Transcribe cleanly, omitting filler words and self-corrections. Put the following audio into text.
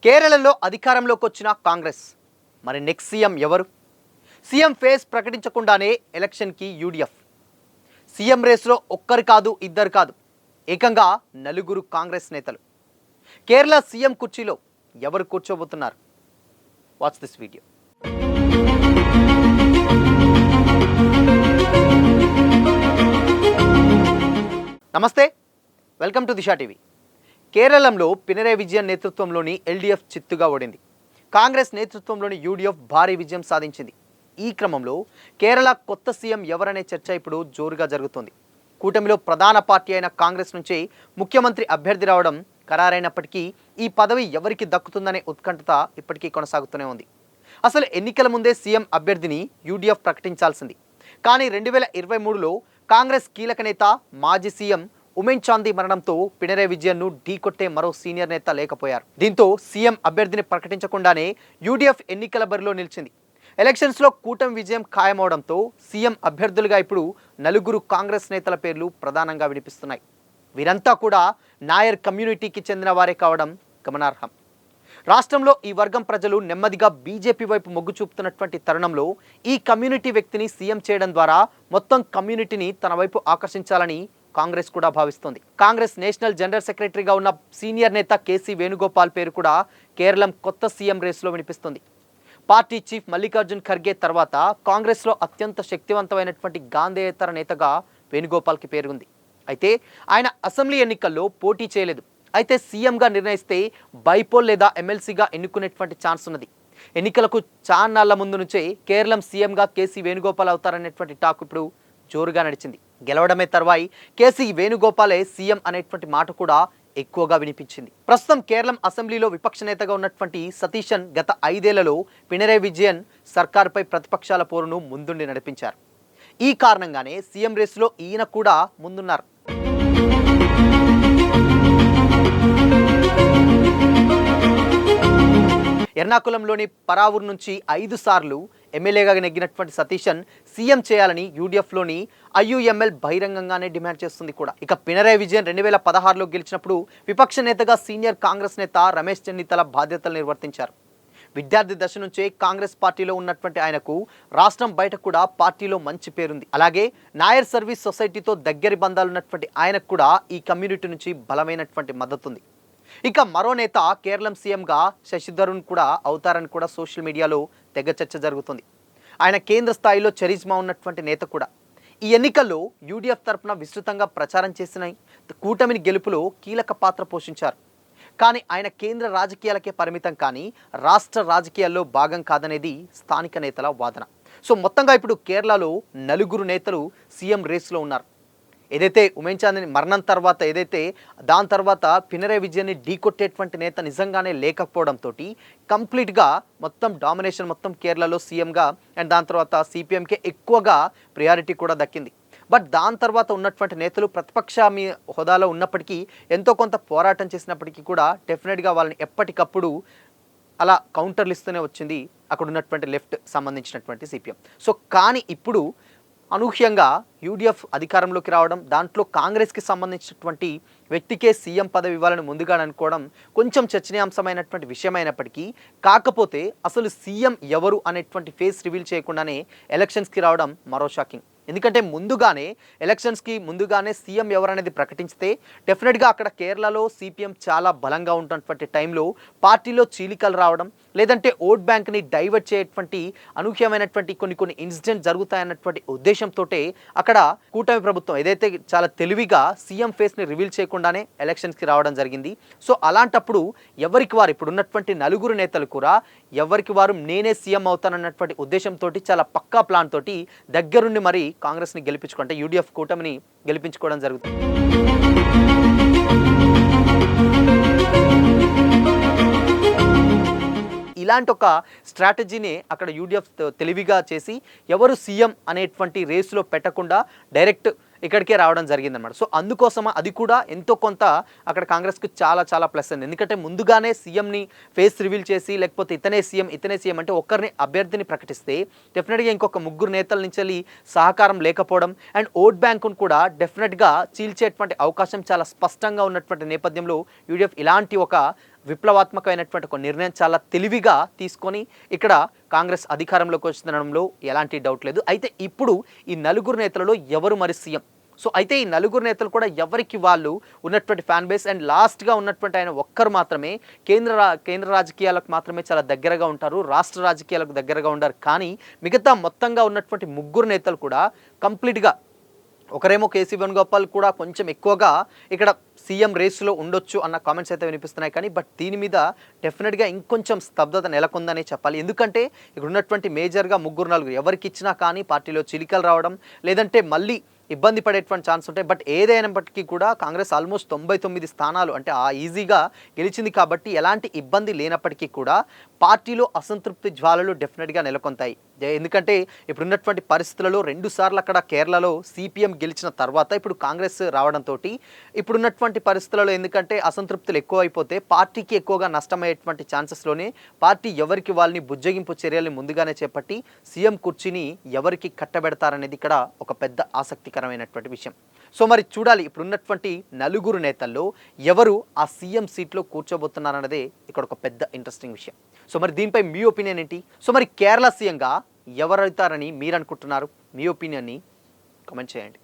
కేరళలో అధికారంలోకి వచ్చిన కాంగ్రెస్ మరి నెక్స్ట్ సీఎం ఎవరు? సీఎం ఫేస్ ప్రకటించకుండానే ఎలక్షన్కి యూడిఎఫ్. సీఎం రేస్లో ఒక్కరు కాదు, ఇద్దరు కాదు, ఏకంగా నలుగురు కాంగ్రెస్ నేతలు. కేరళ సీఎం కుర్చీలో ఎవరు కూర్చోబోతున్నారు? Watch this video. Namaste, welcome to Disha TV. కేరళంలో పినరయ్ విజయన్ నేతృత్వంలోని ఎల్డీఎఫ్ చిత్తుగా ఓడింది. కాంగ్రెస్ నేతృత్వంలోని యూడీఎఫ్ భారీ విజయం సాధించింది. ఈ క్రమంలో కేరళ కొత్త సీఎం ఎవరనే చర్చ ఇప్పుడు జోరుగా జరుగుతోంది. కూటమిలో ప్రధాన పార్టీ అయిన కాంగ్రెస్ నుంచి ముఖ్యమంత్రి అభ్యర్థి రావడం ఖరారైనప్పటికీ ఈ పదవి ఎవరికి దక్కుతుందనే ఉత్కంఠత ఇప్పటికీ కొనసాగుతూనే ఉంది. అసలు ఎన్నికల ముందే సీఎం అభ్యర్థిని యూడీఎఫ్ ప్రకటించాల్సింది. కానీ 2023లో కాంగ్రెస్ కీలక నేత మాజీ సీఎం ఉమెన్ చాందీ మరణంతో పినరయ్ విజయన్ను ఢీకొట్టే మరో సీనియర్ నేత లేకపోయారు. దీంతో సీఎం అభ్యర్థిని ప్రకటించకుండానే యూడీఎఫ్ ఎన్నికల బరిలో నిలిచింది. ఎలక్షన్స్లో కూటమి విజయం ఖాయమవడంతో సీఎం అభ్యర్థులుగా ఇప్పుడు నలుగురు కాంగ్రెస్ నేతల పేర్లు ప్రధానంగా వినిపిస్తున్నాయి. వీరంతా కూడా నాయర్ కమ్యూనిటీకి చెందిన వారే కావడం గమనార్హం. రాష్ట్రంలో ఈ వర్గం ప్రజలు నెమ్మదిగా బీజేపీ వైపు మొగ్గు చూపుతున్నటువంటి తరుణంలో ఈ కమ్యూనిటీ వ్యక్తిని సీఎం చేయడం ద్వారా మొత్తం కమ్యూనిటీని తన వైపు ఆకర్షించాలని కాంగ్రెస్ కూడా భావిస్తోంది. కాంగ్రెస్ నేషనల్ జనరల్ సెక్రటరీగా ఉన్న సీనియర్ నేత కేసీ వేణుగోపాల్ పేరు కూడా కేరళం కొత్త సీఎం రేసులో వినిపిస్తుంది. పార్టీ చీఫ్ మల్లికార్జున్ ఖర్గే తర్వాత కాంగ్రెస్లో అత్యంత శక్తివంతమైనటువంటి గాంధేయేతర నేతగా వేణుగోపాల్కి పేరుంది. అయితే ఆయన అసెంబ్లీ ఎన్నికల్లో పోటీ చేయలేదు. అయితే సీఎంగా నిర్ణయిస్తే బైపోల్ లేదా ఎమ్మెల్సీగా ఎన్నుకునేటువంటి ఛాన్స్ ఉన్నది. ఎన్నికలకు చాన్నాళ్ల ముందు నుంచే కేరళం సీఎంగా కేసీ వేణుగోపాల్ అవుతారనేటువంటి టాక్ ఇప్పుడు జోరుగా నడిచింది. గెలవడమే తర్వాయి కేసీ వేణుగోపాలే సీఎం అనేటువంటి మాట కూడా ఎక్కువగా వినిపించింది. ప్రస్తుతం కేరళం అసెంబ్లీలో విపక్ష నేతగా ఉన్నటువంటి సతీశన్ గత 5 ఏళ్లలో పినరయ్ విజయన్ సర్కారుపై ప్రతిపక్షాల పోరును ముందుండి నడిపించారు. ఈ కారణంగానే సీఎం రేసులో ఈయన కూడా ముందున్నారు. ఎర్నాకులంలోని పరావూర్ నుంచి 5 సార్లు ఎమ్మెల్యేగా నెగ్గినటువంటి సతీశన్ సీఎం చేయాలని యూడీఎఫ్లోని ఐయుఎంఎల్ బహిరంగంగానే డిమాండ్ చేస్తుంది కూడా. ఇక పినరయ్ విజయన్ 2016లో గెలిచినప్పుడు విపక్ష నేతగా సీనియర్ కాంగ్రెస్ నేత రమేష్ చెన్నితల బాధ్యతలు నిర్వర్తించారు. విద్యార్థి దశ నుంచే కాంగ్రెస్ పార్టీలో ఉన్నటువంటి ఆయనకు రాష్ట్రం బయట కూడా పార్టీలో మంచి పేరుంది. అలాగే నాయర్ సర్వీస్ సొసైటీతో దగ్గరి బంధాలున్నటువంటి ఆయనకు కూడా ఈ కమ్యూనిటీ నుంచి బలమైనటువంటి మద్దతు ఉంది. ఇక మరో నేత కేరళం సీఎంగా శశి థరూర్ కూడా అవుతారని కూడా సోషల్ మీడియాలో తెగ చర్చ జరుగుతుంది. ఆయన కేంద్ర స్థాయిలో చరిజ్మా ఉన్నటువంటి నేత కూడా. ఈ ఎన్నికల్లో యూడీఎఫ్ తరఫున విస్తృతంగా ప్రచారం చేసిన కూటమిని గెలుపులో కీలక పాత్ర పోషించారు. కానీ ఆయన కేంద్ర రాజకీయాలకే పరిమితం కానీ రాష్ట్ర రాజకీయాల్లో భాగం కాదనేది స్థానిక నేతల వాదన. సో మొత్తంగా ఇప్పుడు కేరళలో నలుగురు నేతలు సీఎం రేస్లో ఉన్నారు. ఏదైతే ఉమెన్ చాందీ మరణం తర్వాత దాని తర్వాత పినరయ్ విజయన్ని ఢీకొట్టేటువంటి నేత నిజంగానే లేకపోవడంతో కంప్లీట్గా మొత్తం డామినేషన్ మొత్తం కేరళలో సీఎంగా అండ్ దాని తర్వాత సిపిఎంకే ఎక్కువగా ప్రయారిటీ కూడా దక్కింది. బట్ దాని తర్వాత ఉన్నటువంటి నేతలు ప్రతిపక్ష హోదాలో ఉన్నప్పటికీ ఎంతో కొంత పోరాటం చేసినప్పటికీ కూడా డెఫినెట్గా వాళ్ళని ఎప్పటికప్పుడు అలా కౌంటర్లు ఇస్తూనే వచ్చింది అక్కడ ఉన్నటువంటి లెఫ్ట్ సంబంధించినటువంటి సిపిఎం. సో కానీ ఇప్పుడు అనూహ్యంగా యూడీఎఫ్ అధికారంలోకి రావడం, దాంట్లో కాంగ్రెస్కి సంబంధించినటువంటి వ్యక్తికే సీఎం పదవి ఇవ్వాలని ముందుగా అనుకోవడం కొంచెం చర్చనీయాంశమైనటువంటి విషయమైనప్పటికీ, కాకపోతే అసలు సీఎం ఎవరు అనేటువంటి ఫేస్ రివీల్ చేయకుండానే ఎలక్షన్స్కి రావడం మరో షాకింగ్. ఎందుకంటే ఎలక్షన్స్కి ముందుగానే సీఎం ఎవరనేది ప్రకటించితే డెఫినెట్గా అక్కడ కేరళలో సిపిఎం చాలా బలంగా ఉన్నటువంటి టైంలో పార్టీలో చీలికలు రావడం, లేదంటే ఓట్ బ్యాంక్ని డైవర్ట్ చేయటువంటి అనూహ్యమైనటువంటి కొన్ని ఇన్సిడెంట్ జరుగుతాయన్నటువంటి ఉద్దేశంతో అక్కడ కూటమి ప్రభుత్వం ఏదైతే చాలా తెలివిగా సీఎం ఫేస్ని రివీల్ చేయకుండానే ఎలక్షన్స్కి రావడం జరిగింది. సో అలాంటప్పుడు ఎవరికి వారు ఇప్పుడు ఉన్నటువంటి నలుగురు నేతలు కూడా ఎవరికి వారు నేనే సీఎం అవుతానన్నటువంటి ఉద్దేశంతో చాలా పక్కా ప్లాన్ తోటి దగ్గరుండి మరి కాంగ్రెస్ని గెలిపించుకుంటే యూడీఎఫ్ కూటమిని గెలిపించుకోవడం జరుగుతుంది. ఇలాంటి ఒక స్ట్రాటజీని అక్కడ యూడీఎఫ్ తెలివిగా చేసి ఎవరు సీఎం అనేటువంటి రేసులో పెట్టకుండా డైరెక్ట్ ఇక్కడికే రావడం జరిగిందన్నమాట. సో అందుకోసం అది కూడా ఎంతో కొంత అక్కడ కాంగ్రెస్కి చాలా ప్లస్ అయింది. ఎందుకంటే ముందుగానే సీఎంని ఫేస్ రివీల్ చేసి లేకపోతే ఇతనే సీఎం అంటే ఒక్కరిని అభ్యర్థిని ప్రకటిస్తే డెఫినెట్గా ఇంకొక ముగ్గురు నేతల నుంచి సహకారం లేకపోవడం అండ్ ఓట్ బ్యాంకును కూడా డెఫినెట్గా చీల్చేటువంటి అవకాశం చాలా స్పష్టంగా ఉన్నటువంటి నేపథ్యంలో యూడీఎఫ్ ఇలాంటి ఒక విప్లవాత్మకమైనటువంటి ఒక నిర్ణయం చాలా తెలివిగా తీసుకొని ఇక్కడ కాంగ్రెస్ అధికారంలోకి వచ్చినడంలో ఎలాంటి డౌట్ లేదు. అయితే ఇప్పుడు ఈ నలుగురు నేతలలో ఎవరు మరి సీఎం? సో అయితే ఈ నలుగురు నేతలు కూడా ఎవరికి వాళ్ళు ఉన్నటువంటి ఫ్యాన్ బేస్ అండ్ లాస్ట్గా ఉన్నటువంటి ఆయన ఒక్కరు మాత్రమే కేంద్ర రాజకీయాలకు మాత్రమే చాలా దగ్గరగా ఉంటారు, రాష్ట్ర రాజకీయాలకు దగ్గరగా ఉంటారు. కానీ మిగతా మొత్తంగా ఉన్నటువంటి ముగ్గురు నేతలు కూడా కంప్లీట్గా, ఒకరేమో కేసీ వేణుగోపాల్ కూడా కొంచెం ఎక్కువగా ఇక్కడ సీఎం రేసులో ఉండొచ్చు అన్న కామెంట్స్ అయితే వినిపిస్తున్నాయి. కానీ బట్ దీని మీద డెఫినెట్గా ఇంకొంచెం స్తబ్దత నెలకొందనే చెప్పాలి. ఎందుకంటే ఇక్కడ ఉన్నటువంటి మేజర్గా ముగ్గురు నలుగురు ఎవరికి ఇచ్చినా కానీ పార్టీలో చిలికలు రావడం, లేదంటే మళ్ళీ ఇబ్బంది పడేటువంటి ఛాన్స్ ఉంటాయి. బట్ ఏదైనప్పటికీ కూడా కాంగ్రెస్ ఆల్మోస్ట్ 99 స్థానాలు అంటే ఈజీగా గెలిచింది కాబట్టి ఎలాంటి ఇబ్బంది లేనప్పటికీ కూడా పార్టీలో అసంతృప్తి జ్వాలలు డెఫినెట్గా నెలకొంటాయి. ఎందుకంటే ఇప్పుడున్నటువంటి పరిస్థితులలో 2 సార్లు అక్కడ కేరళలో సిపిఎం గెలిచిన తర్వాత ఇప్పుడు కాంగ్రెస్ రావడంతో ఇప్పుడున్నటువంటి పరిస్థితులలో ఎందుకంటే అసంతృప్తులు ఎక్కువ అయిపోతే పార్టీకి ఎక్కువగా నష్టమయ్యేటువంటి ఛాన్సెస్లోనే పార్టీ ఎవరికి వాళ్ళని బుజ్జగింపు చర్యల్ని ముందుగానే చేపట్టి సీఎం కుర్చీని ఎవరికి కట్టబెడతారనేది ఇక్కడ ఒక పెద్ద ఆసక్తికరమైనటువంటి విషయం. సో మరి చూడాలి ఇప్పుడున్నటువంటి నలుగురు నేతల్లో ఎవరు ఆ సీఎం సీట్లో కూర్చోబోతున్నారన్నదే ఇక్కడ ఒక పెద్ద ఇంట్రెస్టింగ్ విషయం. సో మరి దీనిపై మీ ఒపీనియన్ ఏంటి? సో మరి కేరళ సీఎంగా ఎవరైతారని మీరు అనుకుంటున్నారు? మీ ఒపీనియన్ని కామెంట్ చేయండి.